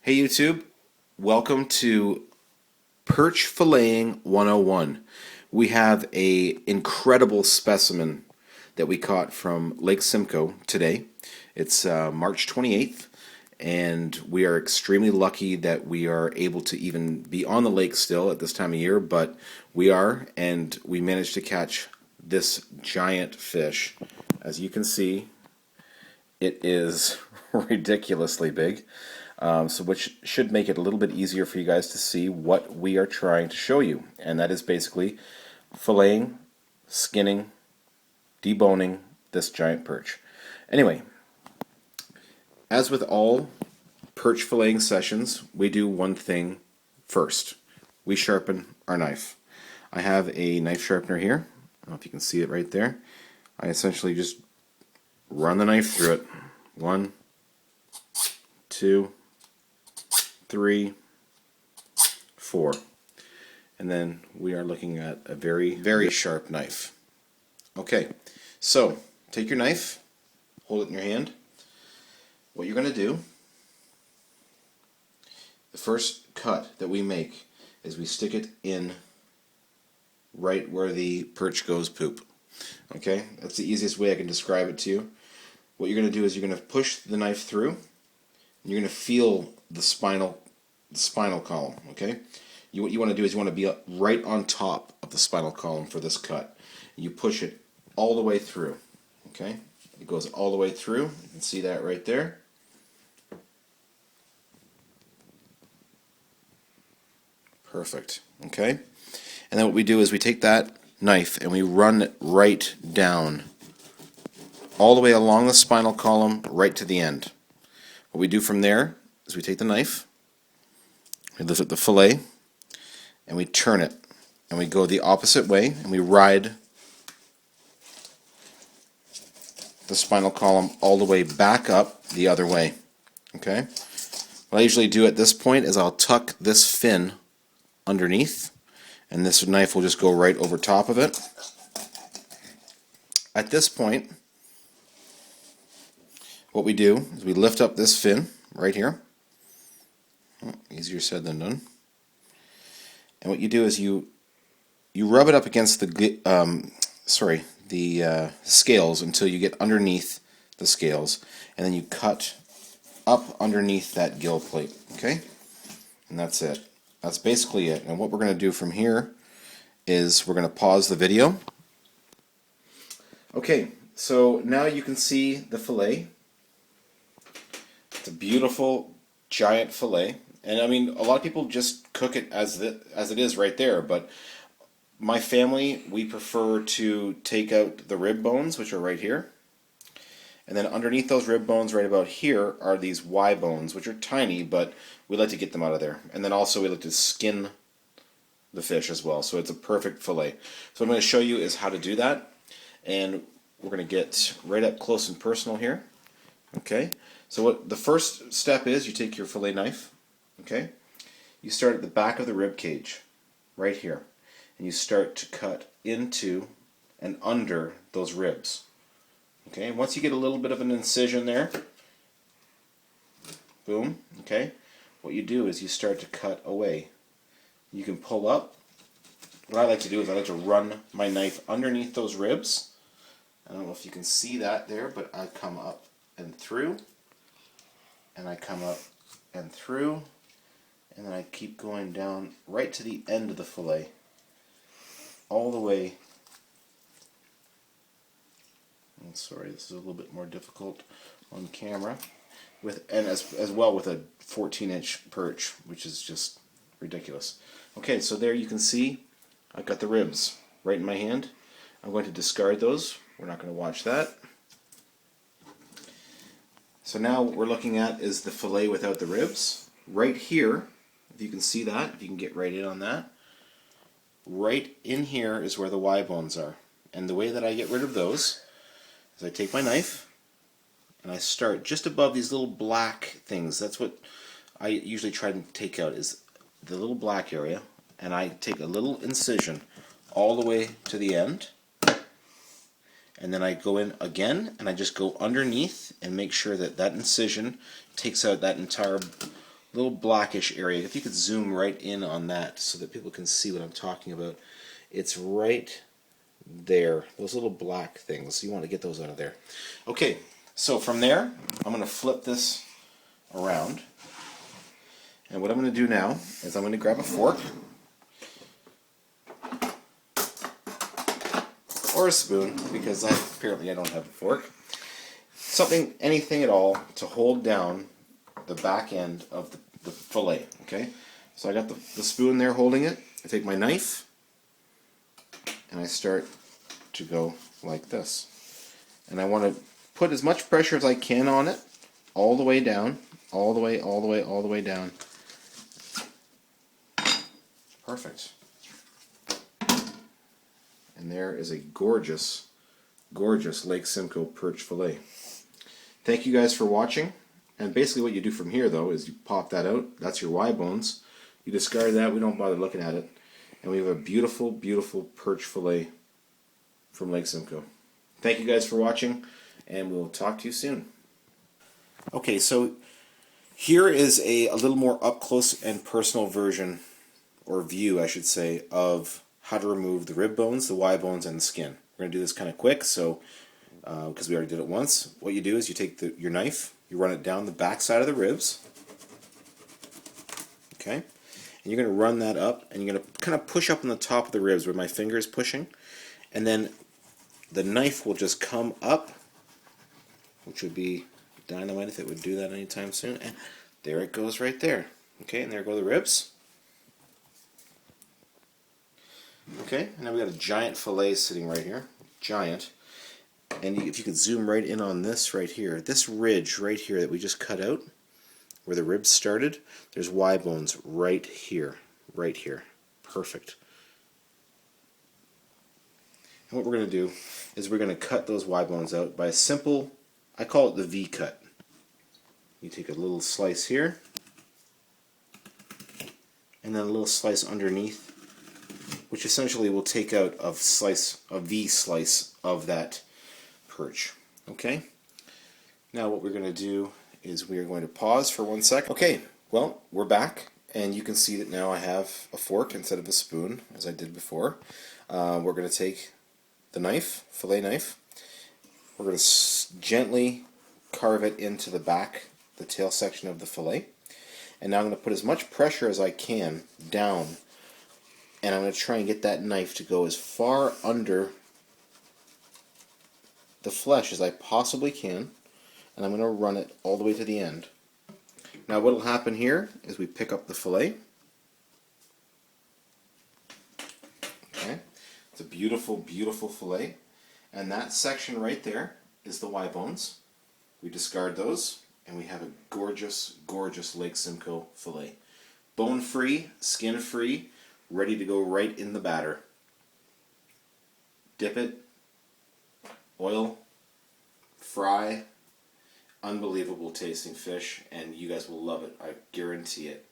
Hey YouTube, welcome to Perch Filleting 101. We have a incredible specimen that we caught from Lake Simcoe today. It's March 28th, and we are extremely lucky that we are able to even be on the lake still at this time of year, but we are, and we managed to catch this giant fish. As you can see, it is ridiculously big. Which should make it a little bit easier for you guys to see what we are trying to show you. And that is basically filleting, skinning, deboning this giant perch. Anyway, as with all perch filleting sessions, we do one thing first. We sharpen our knife. I have a knife sharpener here. I don't know if you can see it right there. I essentially just run the knife through it. 1, 2, 3, 4, and then we are looking at a very, very sharp knife. Okay, so take your knife, hold it in your hand. What you're going to do, the first cut that we make is we stick it in right where the perch goes poop. Okay, that's the easiest way I can describe it to you. What you're going to do is you're going to push the knife through, and you're going to feel the spinal column. Okay, what you want to do is you want to be right on top of the spinal column for this cut. You push it all the way through. Okay, it goes all the way through. You can see that right there. Perfect. Okay, and then what we do is we take that knife and we run it right down, all the way along the spinal column, right to the end. What we do from there is we take the knife, we lift up the fillet, and we turn it, and we go the opposite way, and we ride the spinal column all the way back up the other way. Okay? What I usually do at this point is I'll tuck this fin underneath, and this knife will just go right over top of it. At this point, what we do is we lift up this fin right here. Oh, easier said than done. And what you do is you rub it up against the scales until you get underneath the scales, and then you cut up underneath that gill plate. Okay, and that's it. That's basically it. And what we're going to do from here is we're going to pause the video. Okay, so now you can see the fillet. It's a beautiful giant fillet, and I mean, a lot of people just cook it as it is right there, but my family, we prefer to take out the rib bones, which are right here, and then underneath those rib bones right about here are these Y bones, which are tiny, but we like to get them out of there. And then also we like to skin the fish as well, so it's a perfect fillet. So what I'm going to show you is how to do that, and we're going to get right up close and personal here. Okay, so what the first step is, you take your fillet knife, okay, you start at the back of the rib cage, right here, and you start to cut into and under those ribs. Okay, and once you get a little bit of an incision there, boom, okay, what you do is you start to cut away. You can pull up. What I like to do is I like to run my knife underneath those ribs. I don't know if you can see that there, but I come up and through, and I come up and through, and then I keep going down right to the end of the fillet, all the way. I'm sorry, this is a little bit more difficult on camera, and as well with a 14-inch perch, which is just ridiculous. Okay, so there you can see I've got the ribs right in my hand. I'm going to discard those. We're not going to watch that. So now what we're looking at is the fillet without the ribs. Right here, if you can see that, if you can get right in on that, right in here is where the Y bones are. And the way that I get rid of those is I take my knife and I start just above these little black things. That's what I usually try to take out, is the little black area, and I take a little incision all the way to the end. And then I go in again, and I just go underneath and make sure that that incision takes out that entire little blackish area. If you could zoom right in on that so that people can see what I'm talking about. It's right there. Those little black things. You want to get those out of there. Okay, so from there, I'm going to flip this around. And what I'm going to do now is I'm going to grab a fork or a spoon, because apparently I don't have a fork. Something, anything at all, to hold down the back end of the fillet. Okay, so I got the spoon there holding it. I take my knife and I start to go like this. And I want to put as much pressure as I can on it, all the way down, all the way down. Perfect. And there is a gorgeous, gorgeous Lake Simcoe perch fillet. Thank you guys for watching. And basically what you do from here, though, is you pop that out. That's your Y bones. You discard that. We don't bother looking at it. And we have a beautiful, beautiful perch fillet from Lake Simcoe. Thank you guys for watching, and we'll talk to you soon. Okay, so here is a little more up close and personal version, or view I should say, of how to remove the rib bones, the Y bones, and the skin. We're going to do this kind of quick, so because we already did it once. What you do is you take your knife, you run it down the back side of the ribs, okay, and you're going to run that up, and you're going to kind of push up on the top of the ribs where my finger is pushing, and then the knife will just come up, which would be dynamite if it would do that anytime soon, and there it goes right there. Okay, and there go the ribs. Okay, and now we got a giant fillet sitting right here, giant. And if you could zoom right in on this right here, this ridge right here that we just cut out, where the ribs started, there's Y bones right here, right here. Perfect. And what we're going to do is we're going to cut those Y bones out by a simple, I call it the V cut. You take a little slice here, and then a little slice underneath, which essentially will take out a V slice of that perch. Okay? Now what we're going to do is we are going to pause for 1 second. Okay, well, we're back, and you can see that now I have a fork instead of a spoon, as I did before. We're going to take the knife, fillet knife. We're going to gently carve it into the back, the tail section of the fillet. And now I'm going to put as much pressure as I can down, and I'm going to try and get that knife to go as far under the flesh as I possibly can, and I'm going to run it all the way to the end. Now what will happen here is we pick up the fillet. Okay, it's a beautiful, beautiful fillet, and that section right there is the Y bones. We discard those, and we have a gorgeous, gorgeous Lake Simcoe fillet. Bone-free, skin-free, ready to go right in the batter. Dip it, oil, fry, unbelievable tasting fish, and you guys will love it. I guarantee it.